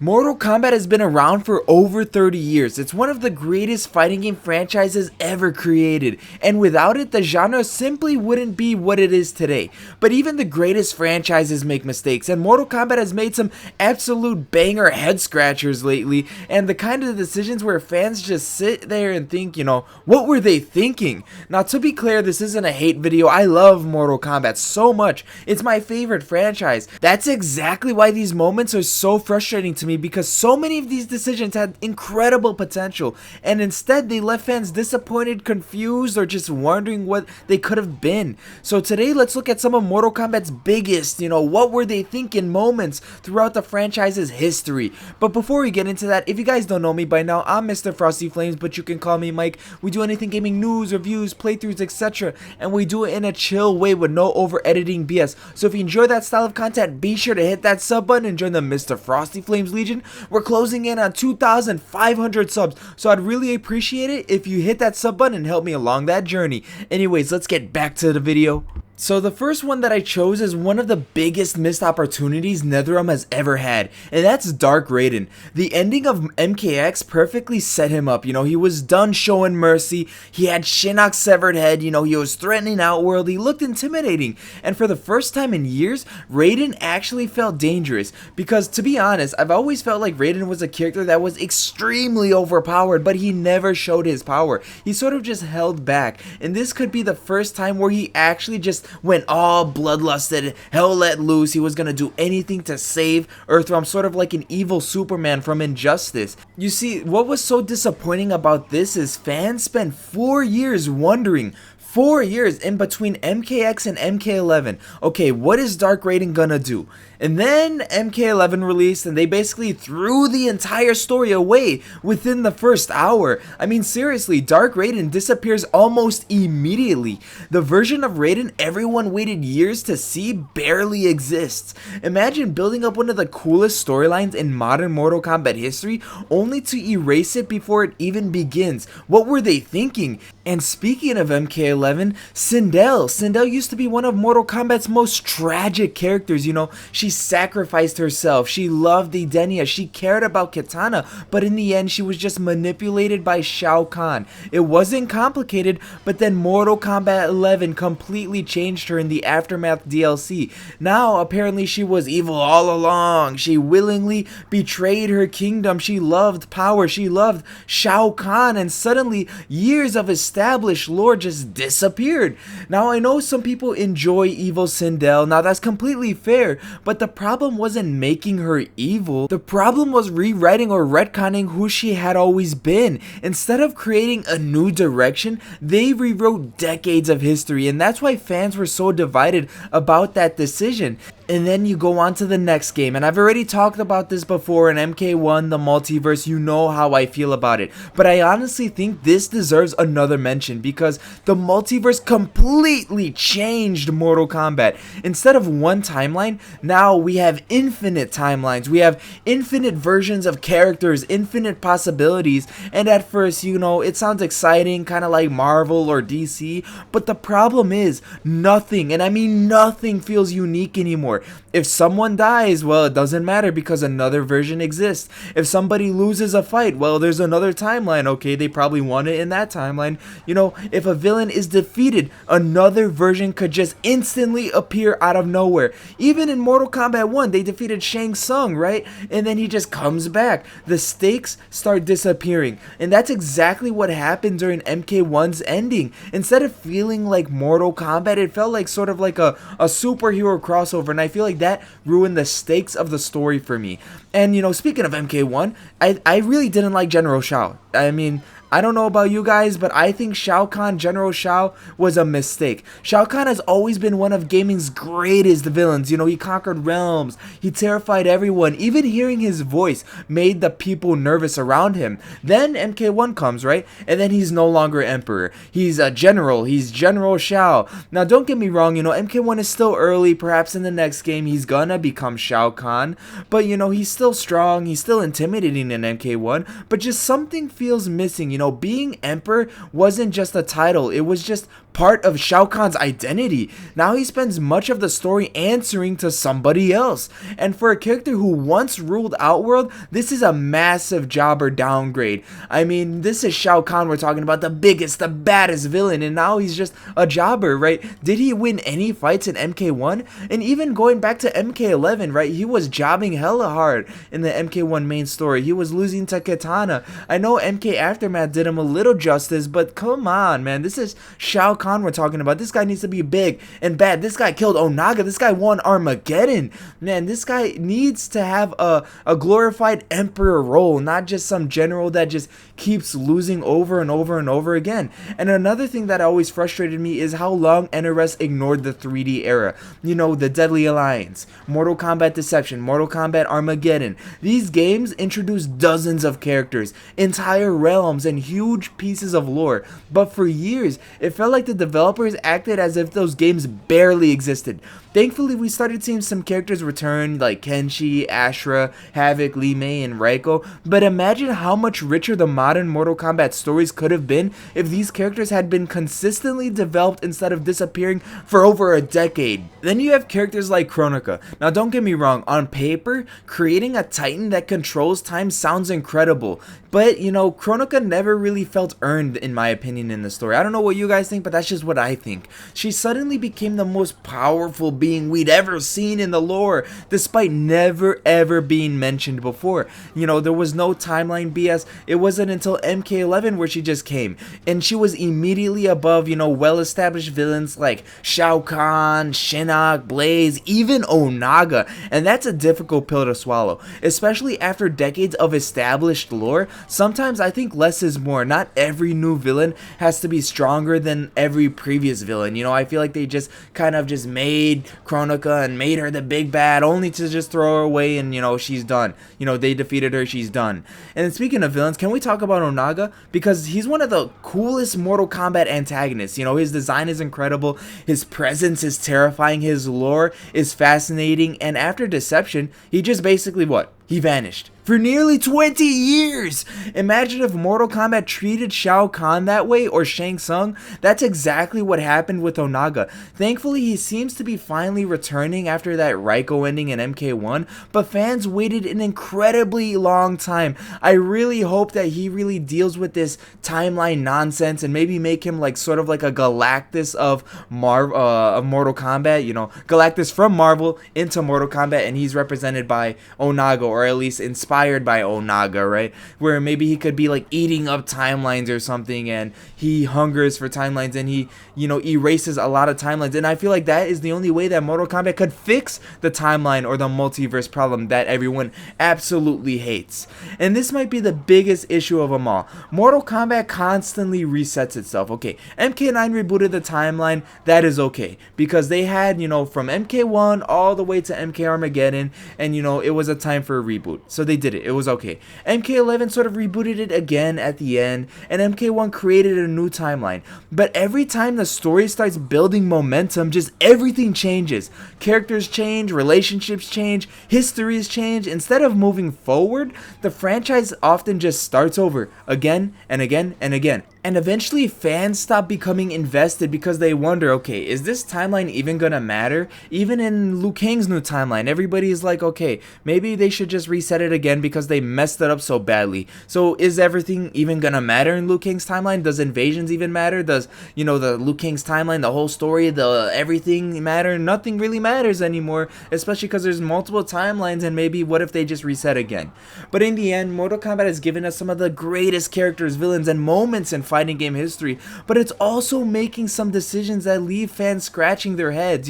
Mortal Kombat has been around for over 30 years. It's one of the greatest fighting game franchises ever created, and without it, the genre simply wouldn't be what it is today. But even the greatest franchises make mistakes, and Mortal Kombat has made some absolute banger head scratchers lately, and the kind of decisions where fans just sit there and think, what were they thinking? Now, to be clear, this isn't a hate video. I love Mortal Kombat so much. It's my favorite franchise. That's exactly why these moments are so frustrating to me, because so many of these decisions had incredible potential, and instead they left fans disappointed, confused, or just wondering what they could have been. So today, let's look at some of Mortal Kombat's biggest, what were they thinking moments throughout the franchise's history. But before we get into that, if you guys don't know me by now, I'm Mr. Frosty Flames, but you can call me Mike. We do anything gaming news, reviews, playthroughs, etc., and we do it in a chill way with no over editing BS. So if you enjoy that style of content, be sure to hit that sub button and join the Mr. Frosty Flames Legion. We're closing in on 2,500 subs, so I'd really appreciate it if you hit that sub button and help me along that journey. Anyways, let's get back to the video. So the first one that I chose is one of the biggest missed opportunities NetherRealm has ever had, and that's Dark Raiden. The ending of MKX perfectly set him up. He was done showing mercy, he had Shinnok's severed head, he was threatening Outworld, he looked intimidating, and for the first time in years, Raiden actually felt dangerous, because to be honest, I've always felt like Raiden was a character that was extremely overpowered, but he never showed his power. He sort of just held back, and this could be the first time where he actually just went all bloodlusted, hell let loose. He was gonna do anything to save Earthrealm, sort of like an evil Superman from Injustice. You see, what was so disappointing about this is fans spent 4 years wondering, 4 years in between MKX and MK11. Okay, what is Dark Raiden gonna do? And then MK11 released, and they basically threw the entire story away within the first hour. I mean, seriously, Dark Raiden disappears almost immediately. The version of Raiden everyone waited years to see barely exists. Imagine building up one of the coolest storylines in modern Mortal Kombat history, only to erase it before it even begins. What were they thinking? And speaking of MK11, Sindel used to be one of Mortal Kombat's most tragic characters. She sacrificed herself, she loved Edenia, she cared about Kitana, but in the end she was just manipulated by Shao Kahn. It wasn't complicated, but then Mortal Kombat 11 completely changed her in the Aftermath DLC. Now apparently she was evil all along. She willingly betrayed her kingdom, she loved power, she loved Shao Kahn, and suddenly years of established lore just disappeared. Now I know some people enjoy evil Sindel, now that's completely fair, but the problem wasn't making her evil. The problem was rewriting or retconning who she had always been. Instead of creating a new direction, they rewrote decades of history, and that's why fans were so divided about that decision. And then you go on to the next game, and I've already talked about this before in MK1, the Multiverse. You know how I feel about it, but I honestly think this deserves another mention, because the Multiverse completely changed Mortal Kombat. Instead of one timeline, now we have infinite timelines, we have infinite versions of characters, infinite possibilities, and at first, it sounds exciting, kind of like Marvel or DC, but the problem is, nothing, and I mean nothing, feels unique anymore. If someone dies, well, it doesn't matter because another version exists. If somebody loses a fight, well, there's another timeline. Okay, they probably won it in that timeline. If a villain is defeated, another version could just instantly appear out of nowhere. Even in Mortal Kombat 1, they defeated Shang Tsung, right? And then he just comes back. The stakes start disappearing. And that's exactly what happened during MK1's ending. Instead of feeling like Mortal Kombat, it felt like sort of like a superhero crossover. And I feel like that ruined the stakes of the story for me. And speaking of MK1, I really didn't like General Shao. I mean, I don't know about you guys, but I think Shao Kahn, General Shao, was a mistake. Shao Kahn has always been one of gaming's greatest villains. He conquered realms, he terrified everyone. Even hearing his voice made the people nervous around him. Then MK1 comes, right? And then he's no longer Emperor. He's a general, he's General Shao. Now don't get me wrong, MK1 is still early. Perhaps in the next game he's gonna become Shao Kahn. But he's still strong, he's still intimidating in MK1. But just something feels missing, being emperor wasn't just a title, it was just part of Shao Kahn's identity. Now he spends much of the story answering to somebody else. And for a character who once ruled Outworld, this is a massive jobber downgrade. I mean, this is Shao Kahn we're talking about, the biggest, the baddest villain, and now he's just a jobber, right? Did he win any fights in MK1? And even going back to MK11, right? He was jobbing hella hard in the MK1 main story. He was losing to Katana. I know MK Aftermath did him a little justice, but come on, man. This is Shao Kahn we're talking about. This guy needs to be big and bad. This guy killed Onaga. This guy won Armageddon. Man, this guy needs to have a glorified emperor role, not just some general that just keeps losing over and over and over again. And another thing that always frustrated me is how long NRS ignored the 3D era. The Deadly Alliance, Mortal Kombat Deception, Mortal Kombat Armageddon. These games introduced dozens of characters, entire realms, and huge pieces of lore. But for years, it felt like the developers acted as if those games barely existed. Thankfully, we started seeing some characters return like Kenshi, Ashra, Havoc, Li Mei, and Raiko, but imagine how much richer the modern Mortal Kombat stories could have been if these characters had been consistently developed instead of disappearing for over a decade. Then you have characters like Chronica. Now don't get me wrong, on paper, creating a titan that controls time sounds incredible, but Chronica never really felt earned in my opinion in the story. I don't know what you guys think, but that's just what I think. She suddenly became the most powerful being we'd ever seen in the lore, despite never ever being mentioned before. There was no timeline BS. It wasn't until MK11 where she just came, and she was immediately above, well-established villains like Shao Kahn, Shinnok, Blaze, even Onaga, and that's a difficult pill to swallow, especially after decades of established lore. Sometimes I think less is more. Not every new villain has to be stronger than every previous villain. I feel like they just kind of just made Chronica and made her the big bad only to just throw her away and she's done. They defeated her, she's done. And then speaking of villains, can we talk about Onaga? Because he's one of the coolest Mortal Kombat antagonists. His design is incredible, his presence is terrifying, his lore is fascinating, and after Deception, he just basically he vanished for nearly 20 years. Imagine if Mortal Kombat treated Shao Kahn that way, or Shang Tsung. That's exactly what happened with Onaga. Thankfully, he seems to be finally returning after that Raiko ending in MK1, but fans waited an incredibly long time. I really hope that he really deals with this timeline nonsense and maybe make him sort of like a Galactus of Mortal Kombat. Galactus from Marvel into Mortal Kombat, and he's represented by Onaga, or at least inspired by Onaga, right? Where maybe he could be eating up timelines or something, and he hungers for timelines, and he, erases a lot of timelines. And I feel like that is the only way that Mortal Kombat could fix the timeline or the multiverse problem that everyone absolutely hates. And this might be the biggest issue of them all. Mortal Kombat constantly resets itself. Okay, MK9 rebooted the timeline. That is okay, because they had, from MK1 all the way to MK Armageddon, and it was a time for a reboot, so they did it. It was okay. MK11 sort of rebooted it again at the end, and MK1 created a new timeline. But every time the story starts building momentum, just everything changes. Characters change, relationships change, histories change. Instead of moving forward, the franchise often just starts over again and again and again. And eventually fans stop becoming invested because they wonder, okay, is this timeline even gonna matter? Even in Liu Kang's new timeline, everybody's like, okay, maybe they should just reset it again because they messed it up so badly. So is everything even gonna matter in Liu Kang's timeline? Does Invasions even matter? Does, the Liu Kang's timeline, the whole story, the everything matter? Nothing really matters anymore, especially because there's multiple timelines, and maybe what if they just reset again? But in the end, Mortal Kombat has given us some of the greatest characters, villains, and moments in fighting game history, but it's also making some decisions that leave fans scratching their heads.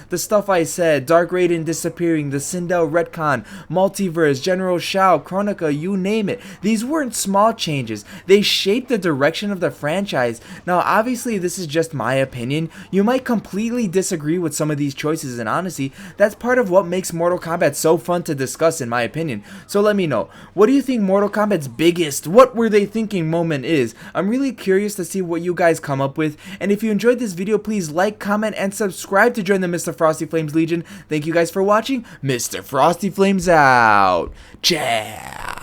The stuff I said, Dark Raiden disappearing, the Sindel retcon, Multiverse, General Shao, Chronica, you name it. These weren't small changes. They shaped the direction of the franchise. Now, obviously, this is just my opinion. You might completely disagree with some of these choices, and honestly, that's part of what makes Mortal Kombat so fun to discuss, in my opinion. So let me know, what do you think Mortal Kombat's biggest what were they thinking moment is? I'm really curious to see what you guys come up with, and if you enjoyed this video, please like, comment, and subscribe to join the Mr. Frosty Flames Legion. Thank you guys for watching. Mr. Frosty Flames out. Ciao.